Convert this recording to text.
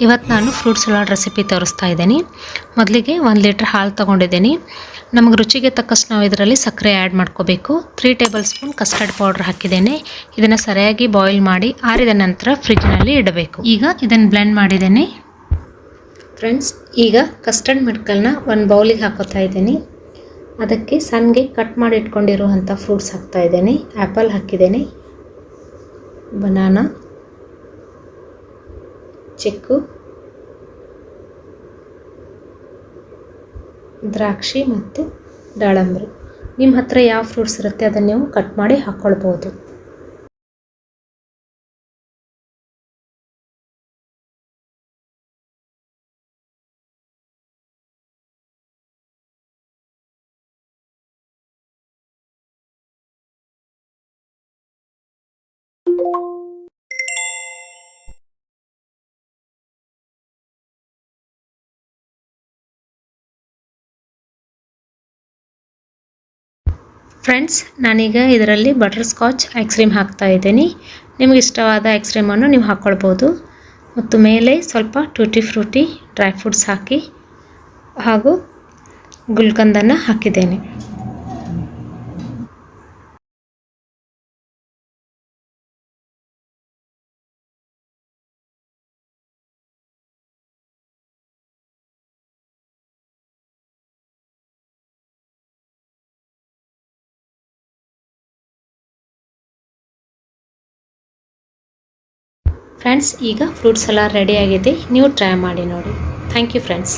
ಇವತ್ತು ನಾನು fruit salad recipe ತೋರಿಸ್ತಾ ಇದ್ದೀನಿ. ಮೊದಲಿಗೆ 1 ಲೀಟರ್ ಹಾಲು ತೊಗೊಂಡಿದ್ದೀನಿ. ನಮಗೆ ರುಚಿಗೆ ತಕ್ಕಷ್ಟು ನಾವು ಇದರಲ್ಲಿ ಸಕ್ಕರೆ ಆ್ಯಡ್ ಮಾಡ್ಕೋಬೇಕು. 3 ಟೇಬಲ್ ಸ್ಪೂನ್ ಕಸ್ಟರ್ಡ್ ಪೌಡರ್ ಹಾಕಿದ್ದೇನೆ. ಇದನ್ನು ಸರಿಯಾಗಿ ಬಾಯ್ಲ್ ಮಾಡಿ ಆರಿದ ನಂತರ ಫ್ರಿಜ್ನಲ್ಲಿ ಇಡಬೇಕು. ಈಗ ಇದನ್ನು ಬ್ಲೆಂಡ್ ಮಾಡಿದ್ದೇನೆ. ಫ್ರೆಂಡ್ಸ್, ಈಗ ಕಸ್ಟರ್ಡ್ ಮಿಲ್ಕನ್ನು ಒಂದು ಬೌಲಿಗೆ ಹಾಕೋತಾ ಇದ್ದೀನಿ. ಅದಕ್ಕೆ ಸಣ್ಣಗೆ ಕಟ್ ಮಾಡಿ ಇಟ್ಕೊಂಡಿರುವಂಥ ಫ್ರೂಟ್ಸ್ ಹಾಕ್ತಾ ಇದ್ದೇನೆ. ಆ್ಯಪಲ್ ಹಾಕಿದ್ದೇನೆ, ಬನಾನಾ, ಚಿಕ್ಕು, ದ್ರಾಕ್ಷಿ ಮತ್ತು ದಾಳಂಬ್ರಿ. ನಿಮ್ಮ ಹತ್ರ ಯಾವ ಫ್ರೂಟ್ಸ್ ಇರುತ್ತೆ ಅದನ್ನು ನೀವು ಕಟ್ ಮಾಡಿ ಹಾಕ್ಕೊಳ್ಬೋದು. ಫ್ರೆಂಡ್ಸ್, ನಾನೀಗ ಇದರಲ್ಲಿ ಬಟರ್ ಸ್ಕಾಚ್ ಐಸ್ ಕ್ರೀಮ್ ಹಾಕ್ತಾ ಇದ್ದೀನಿ. ನಿಮಗೆ ಇಷ್ಟವಾದ ಐಸ್ ಕ್ರೀಮನ್ನು ನೀವು ಹಾಕ್ಕೊಳ್ಬೋದು. ಮತ್ತು ಮೇಲೆ ಸ್ವಲ್ಪ ಟೂಟಿ ಫ್ರೂಟಿ ಡ್ರೈ ಫ್ರೂಟ್ಸ್ ಹಾಕಿ ಹಾಗೂ ಗುಲ್ಕಂದನ್ನು ಹಾಕಿದ್ದೇನೆ. ಫ್ರೆಂಡ್ಸ್, ಈಗ ಫ್ರೂಟ್ ಸಲಾಡ್ ರೆಡಿಯಾಗಿದೆ. ನೀವು ಟ್ರೈ ಮಾಡಿ ನೋಡಿ. Thank you friends.